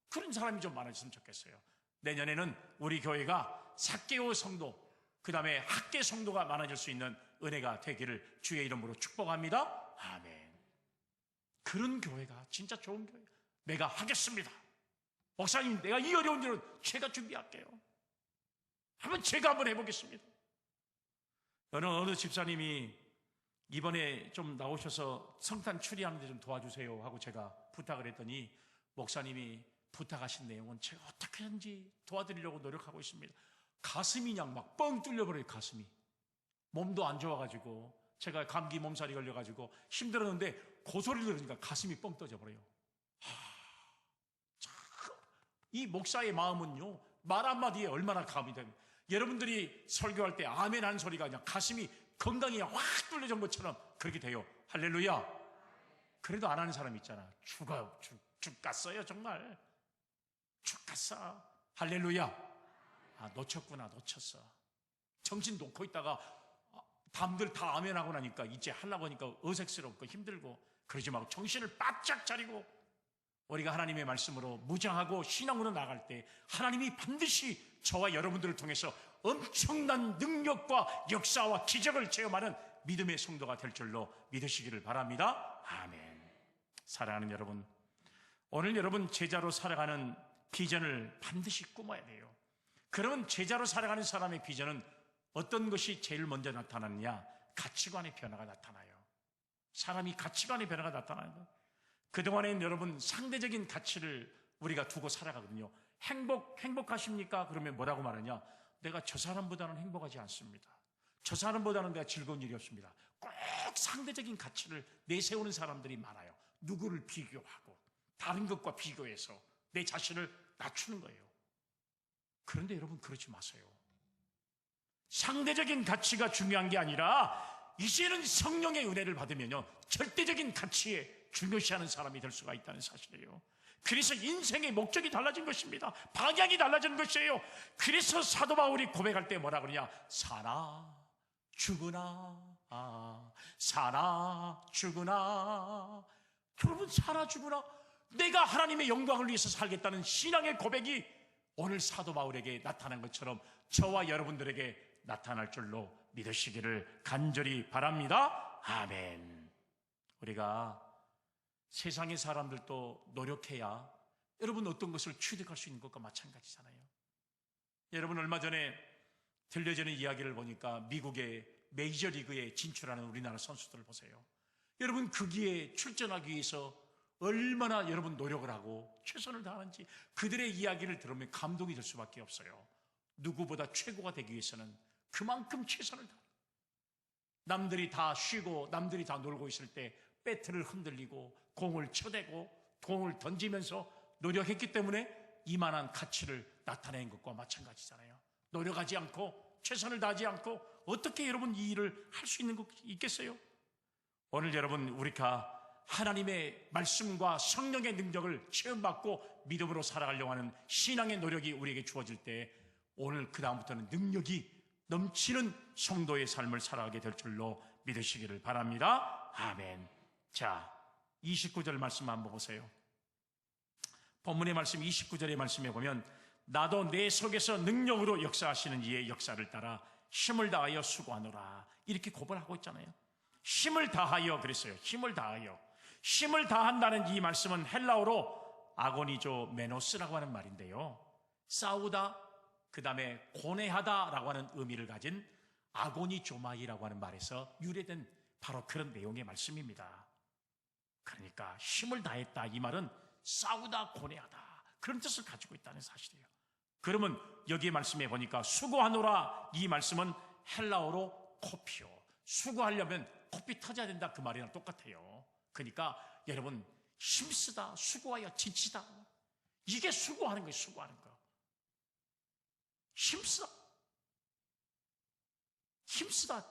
그런 사람이 좀 많아졌으면 좋겠어요. 내년에는 우리 교회가 삭개오 성도, 그 다음에 학계 성도가 많아질 수 있는 은혜가 되기를 주의 이름으로 축복합니다. 아멘. 그런 교회가 진짜 좋은 교회. 내가 하겠습니다. 목사님, 내가 이 어려운 일은 제가 준비할게요. 제가 한번 해보겠습니다. 어느 집사님이 이번에 좀 나오셔서 성탄 추리하는데 좀 도와주세요 하고 제가 부탁을 했더니, 목사님이 부탁하신 내용은 제가 어떻게든지 도와드리려고 노력하고 있습니다. 가슴이 그냥 막 뻥 뚫려버려요. 가슴이. 몸도 안 좋아가지고, 제가 감기 몸살이 걸려가지고 힘들었는데 그 소리를 들으니까 가슴이 뻥 떠져버려요. 이 목사의 마음은요, 말 한마디에 얼마나 감이 됩니다. 여러분들이 설교할 때 아멘 하는 소리가 그냥 가슴이, 건강이 확 뚫려진 것처럼 그렇게 돼요. 할렐루야. 그래도 안 하는 사람 있잖아. 죽 갔어요 정말. 축하사. 할렐루야. 놓쳤구나. 놓쳤어. 정신 놓고 있다가 남들 다 아멘하고 나니까 이제 하려고 하니까 어색스럽고 힘들고 그러지 말고 정신을 바짝 차리고 우리가 하나님의 말씀으로 무장하고 신앙으로 나갈 때 하나님이 반드시 저와 여러분들을 통해서 엄청난 능력과 역사와 기적을 체험하는 믿음의 성도가 될 줄로 믿으시기를 바랍니다. 아멘. 사랑하는 여러분, 오늘 여러분 제자로 살아가는 비전을 반드시 꾸며야 돼요. 그러면 제자로 살아가는 사람의 비전은 어떤 것이 제일 먼저 나타나느냐? 가치관의 변화가 나타나요. 사람이 가치관의 변화가 나타나는 거예요. 그동안에는 여러분 상대적인 가치를 우리가 두고 살아가거든요. 행복하십니까? 그러면 뭐라고 말하냐? 내가 저 사람보다는 행복하지 않습니다. 저 사람보다는 내가 즐거운 일이 없습니다. 꼭 상대적인 가치를 내세우는 사람들이 많아요. 누구를 비교하고 다른 것과 비교해서 내 자신을 낮추는 거예요. 그런데 여러분 그러지 마세요. 상대적인 가치가 중요한 게 아니라 이제는 성령의 은혜를 받으면요 절대적인 가치에 중요시하는 사람이 될 수가 있다는 사실이에요. 그래서 인생의 목적이 달라진 것입니다. 방향이 달라진 것이에요. 그래서 사도 바울이 고백할 때 뭐라 그러냐? 사나 죽으나 사나 죽으나. 여러분 사나 죽으나 내가 하나님의 영광을 위해서 살겠다는 신앙의 고백이 오늘 사도 바울에게 나타난 것처럼 저와 여러분들에게 나타날 줄로 믿으시기를 간절히 바랍니다. 아멘. 우리가 세상의 사람들도 노력해야 여러분 어떤 것을 취득할 수 있는 것과 마찬가지잖아요. 여러분 얼마 전에 들려지는 이야기를 보니까 미국의 메이저리그에 진출하는 우리나라 선수들을 보세요. 여러분 거기에 출전하기 위해서 얼마나 여러분 노력을 하고 최선을 다하는지 그들의 이야기를 들으면 감동이 될 수밖에 없어요. 누구보다 최고가 되기 위해서는 그만큼 최선을 다합니다. 남들이 다 쉬고 남들이 다 놀고 있을 때 배트를 흔들리고 공을 쳐대고 공을 던지면서 노력했기 때문에 이만한 가치를 나타낸 것과 마찬가지잖아요. 노력하지 않고 최선을 다하지 않고 어떻게 여러분 이 일을 할 수 있는 것 있겠어요? 오늘 여러분 우리가 하나님의 말씀과 성령의 능력을 체험받고 믿음으로 살아가려고 하는 신앙의 노력이 우리에게 주어질 때 오늘 그 다음부터는 능력이 넘치는 성도의 삶을 살아가게 될 줄로 믿으시기를 바랍니다. 아멘. 자, 29절 말씀 한번 보세요. 본문의 말씀 29절의 말씀에 보면 나도 내 속에서 능력으로 역사하시는 이의 역사를 따라 힘을 다하여 수고하노라 이렇게 고백을 하고 있잖아요. 힘을 다하여 그랬어요. 힘을 다하여. 힘을 다한다는 이 말씀은 헬라어로 아고니조 메노스라고 하는 말인데요. 싸우다 그 다음에 고뇌하다라고 하는 의미를 가진 아고니조마이라고 하는 말에서 유래된 바로 그런 내용의 말씀입니다. 그러니까 힘을 다했다 이 말은 싸우다 고뇌하다 그런 뜻을 가지고 있다는 사실이에요. 그러면 여기 말씀에 보니까 수고하노라 이 말씀은 헬라어로 코피오. 수고하려면 코피 터져야 된다 그 말이랑 똑같아요. 그러니까 여러분 힘쓰다 수고하여 지치다 이게 수고하는 거예요. 수고하는 거. 힘쓰다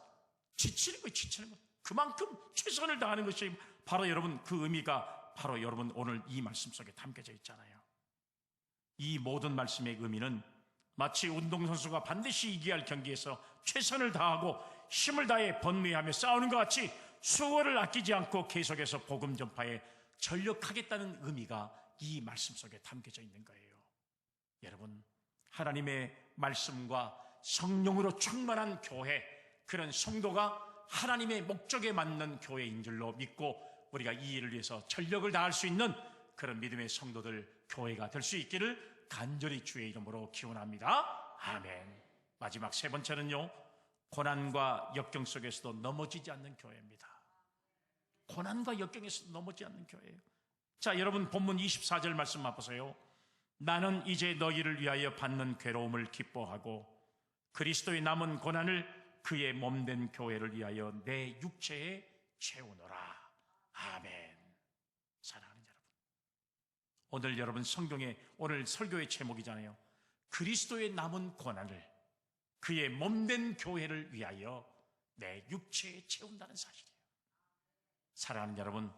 지치는 거예요. 지치는 거. 그만큼 최선을 다하는 것이 바로 여러분 그 의미가 바로 여러분 오늘 이 말씀 속에 담겨져 있잖아요. 이 모든 말씀의 의미는 마치 운동선수가 반드시 이겨야 할 경기에서 최선을 다하고 힘을 다해 번뇌하며 싸우는 것 같이 수고를 아끼지 않고 계속해서 복음 전파에 전력하겠다는 의미가 이 말씀 속에 담겨져 있는 거예요. 여러분 하나님의 말씀과 성령으로 충만한 교회 그런 성도가 하나님의 목적에 맞는 교회인 줄로 믿고 우리가 이 일을 위해서 전력을 다할 수 있는 그런 믿음의 성도들 교회가 될 수 있기를 간절히 주의 이름으로 기원합니다. 아멘. 마지막 세 번째는요 고난과 역경 속에서도 넘어지지 않는 교회입니다. 고난과 역경에서도 넘어지지 않는 교회예요. 자 여러분 본문 24절 말씀만 보세요. 나는 이제 너희를 위하여 받는 괴로움을 기뻐하고 그리스도의 남은 고난을 그의 몸된 교회를 위하여 내 육체에 채우노라. 아멘. 사랑하는 여러분 오늘 여러분 성경의 오늘 설교의 제목이잖아요. 그리스도의 남은 고난을 그의 몸된 교회를 위하여 내 육체에 채운다는 사실이에요. 사랑하는 여러분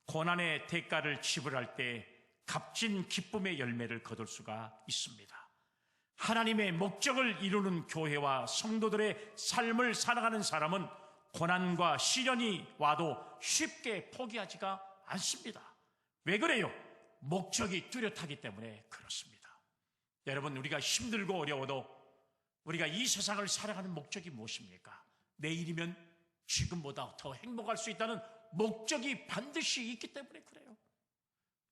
고난의 대가를 지불할 때 값진 기쁨의 열매를 거둘 수가 있습니다. 하나님의 목적을 이루는 교회와 성도들의 삶을 살아가는 사람은 고난과 시련이 와도 쉽게 포기하지가 않습니다. 왜 그래요? 목적이 뚜렷하기 때문에 그렇습니다. 여러분, 우리가 힘들고 어려워도 우리가 이 세상을 살아가는 목적이 무엇입니까? 내일이면 지금보다 더 행복할 수 있다는 목적이 반드시 있기 때문에 그래요.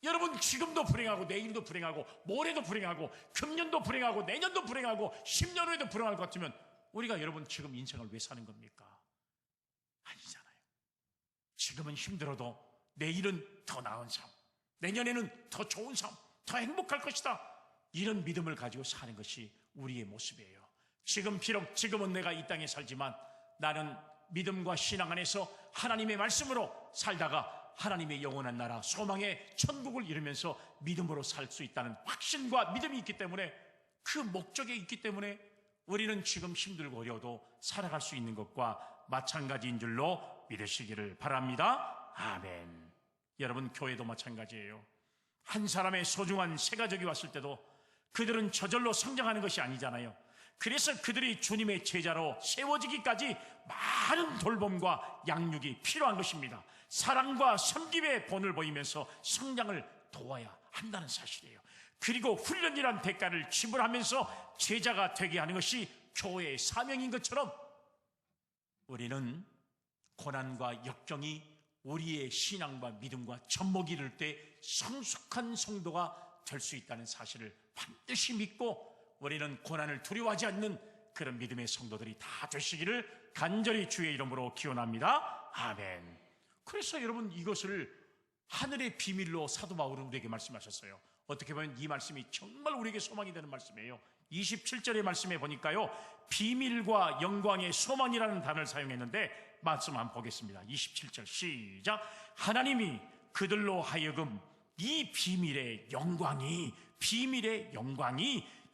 여러분, 지금도 불행하고 내일도 불행하고 모레도 불행하고 금년도 불행하고 내년도 불행하고 10년 후에도 불행할 것 같으면 우리가 여러분 지금 인생을 왜 사는 겁니까? 아니잖아요. 지금은 힘들어도 내일은 더 나은 삶, 내년에는 더 좋은 삶, 더 행복할 것이다, 이런 믿음을 가지고 사는 것이 우리의 모습이에요. 지금 비록 지금은 내가 이 땅에 살지만 나는 믿음과 신앙 안에서 하나님의 말씀으로 살다가 하나님의 영원한 나라, 소망의 천국을 이루면서 믿음으로 살 수 있다는 확신과 믿음이 있기 때문에, 그 목적에 있기 때문에 우리는 지금 힘들고 어려워도 살아갈 수 있는 것과 마찬가지인 줄로 믿으시기를 바랍니다. 아멘. 여러분, 교회도 마찬가지예요. 한 사람의 소중한 새 가족이 왔을 때도 그들은 저절로 성장하는 것이 아니잖아요. 그래서 그들이 주님의 제자로 세워지기까지 많은 돌봄과 양육이 필요한 것입니다. 사랑과 섬김의 본을 보이면서 성장을 도와야 한다는 사실이에요. 그리고 훈련이란 대가를 지불하면서 제자가 되게 하는 것이 교회의 사명인 것처럼 우리는 고난과 역경이 우리의 신앙과 믿음과 젖먹이 이를 때 성숙한 성도가 될 수 있다는 사실을 반드시 믿고 우리는 고난을 두려워하지 않는 그런 믿음의 성도들이 다 되시기를 간절히 주의 이름으로 기원합니다. 아멘. 그래서 여러분, 이것을 하늘의 비밀로 사도 바울은 우리에게 말씀하셨어요. 어떻게 보면 이 말씀이 정말 우리에게 소망이 되는 말씀이에요. 27절의 말씀에 보니까요, 비밀과 영광의 소망이라는 단어를 사용했는데 말씀 한번 보겠습니다. 27절 시작. 하나님이 그들로 하여금 이 비밀의 영광이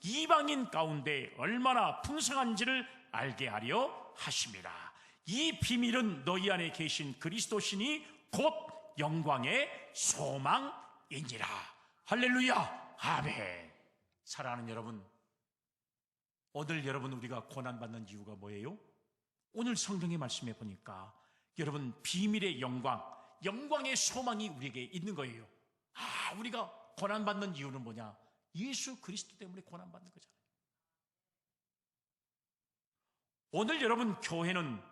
이방인 가운데 얼마나 풍성한지를 알게 하려 하심이라. 이 비밀은 너희 안에 계신 그리스도시니 곧 영광의 소망이니라. 할렐루야. 아멘. 사랑하는 여러분, 오늘 여러분 우리가 고난받는 이유가 뭐예요? 오늘 성경의 말씀에 보니까 여러분, 비밀의 영광의 소망이 우리에게 있는 거예요. 우리가 고난받는 이유는 뭐냐? 예수 그리스도 때문에 고난받는 거잖아요. 오늘 여러분, 교회는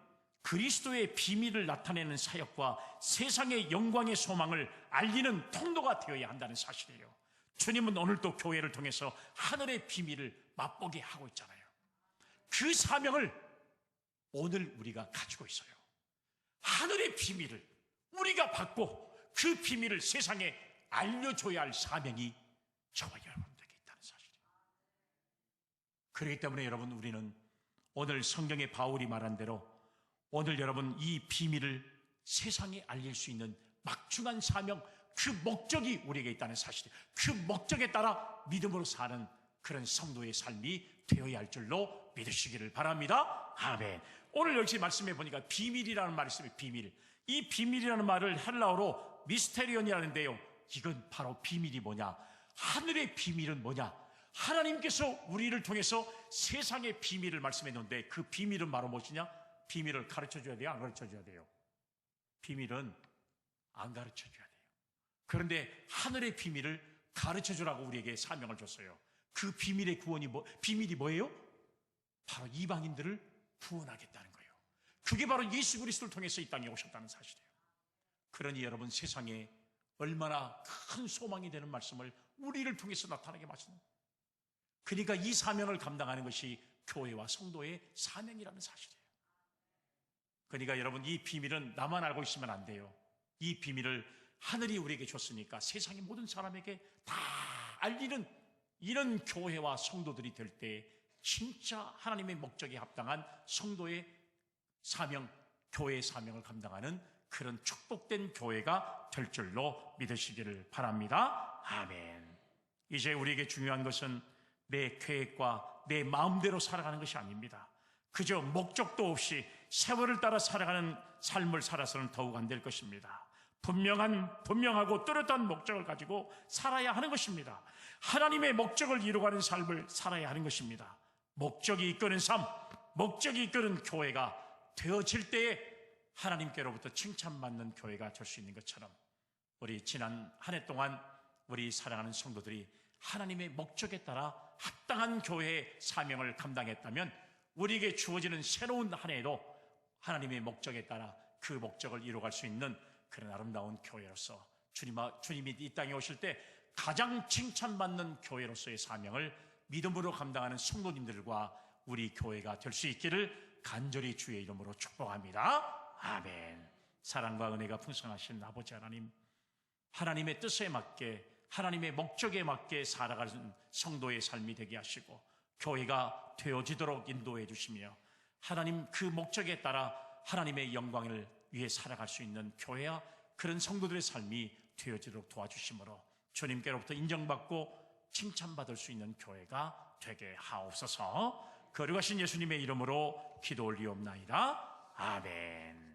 그리스도의 비밀을 나타내는 사역과 세상의 영광의 소망을 알리는 통로가 되어야 한다는 사실이에요. 주님은 오늘도 교회를 통해서 하늘의 비밀을 맛보게 하고 있잖아요. 그 사명을 오늘 우리가 가지고 있어요. 하늘의 비밀을 우리가 받고 그 비밀을 세상에 알려줘야 할 사명이 저와 여러분들에게 있다는 사실이에요. 그렇기 때문에 여러분, 우리는 오늘 성경의 바울이 말한 대로 오늘 여러분, 이 비밀을 세상에 알릴 수 있는 막중한 사명, 그 목적이 우리에게 있다는 사실이에요. 그 목적에 따라 믿음으로 사는 그런 성도의 삶이 되어야 할 줄로 믿으시기를 바랍니다. 아멘. 오늘 여기 말씀해 보니까 비밀이라는 말이 있습니다. 비밀. 이 비밀이라는 말을 헬라어로 미스테리온이라는데요, 이건 바로 비밀이 뭐냐? 하늘의 비밀은 뭐냐? 하나님께서 우리를 통해서 세상의 비밀을 말씀해 놓는데 그 비밀은 바로 무엇이냐? 비밀을 가르쳐 줘야 돼요? 안 가르쳐 줘야 돼요? 비밀은 안 가르쳐 줘야 돼요. 그런데 하늘의 비밀을 가르쳐 주라고 우리에게 사명을 줬어요. 그 비밀의 비밀이 뭐예요? 바로 이방인들을 구원하겠다는 거예요. 그게 바로 예수 그리스도를 통해서 이 땅에 오셨다는 사실이에요. 그러니 여러분, 세상에 얼마나 큰 소망이 되는 말씀을 우리를 통해서 나타나게 마시는, 그러니까 이 사명을 감당하는 것이 교회와 성도의 사명이라는 사실이에요. 그러니까 여러분, 이 비밀은 나만 알고 있으면 안 돼요. 이 비밀을 하늘이 우리에게 줬으니까 세상의 모든 사람에게 다 알리는 이런 교회와 성도들이 될 때 진짜 하나님의 목적에 합당한 성도의 사명, 교회의 사명을 감당하는 그런 축복된 교회가 될 줄로 믿으시기를 바랍니다. 아멘. 이제 우리에게 중요한 것은 내 계획과 내 마음대로 살아가는 것이 아닙니다. 그저 목적도 없이 세월을 따라 살아가는 삶을 살아서는 더욱 안 될 것입니다. 분명하고 뚜렷한 목적을 가지고 살아야 하는 것입니다. 하나님의 목적을 이루어가는 삶을 살아야 하는 것입니다. 목적이 이끄는 삶, 목적이 이끄는 교회가 되어질 때에 하나님께로부터 칭찬받는 교회가 될 수 있는 것처럼, 우리 지난 한 해 동안 우리 사랑하는 성도들이 하나님의 목적에 따라 합당한 교회의 사명을 감당했다면, 우리에게 주어지는 새로운 한 해에도 하나님의 목적에 따라 그 목적을 이루어갈 수 있는 그런 아름다운 교회로서 주님이 이 땅에 오실 때 가장 칭찬받는 교회로서의 사명을 믿음으로 감당하는 성도님들과 우리 교회가 될 수 있기를 간절히 주의 이름으로 축복합니다. 아멘. 사랑과 은혜가 풍성하신 아버지 하나님, 하나님의 뜻에 맞게, 하나님의 목적에 맞게 살아가는 성도의 삶이 되게 하시고 교회가 되어지도록 인도해 주시며, 하나님 그 목적에 따라 하나님의 영광을 위해 살아갈 수 있는 교회와 그런 성도들의 삶이 되어지도록 도와주심으로 주님께로부터 인정받고 칭찬받을 수 있는 교회가 되게 하옵소서. 거룩하신 예수님의 이름으로 기도 올리옵나이다. 아멘.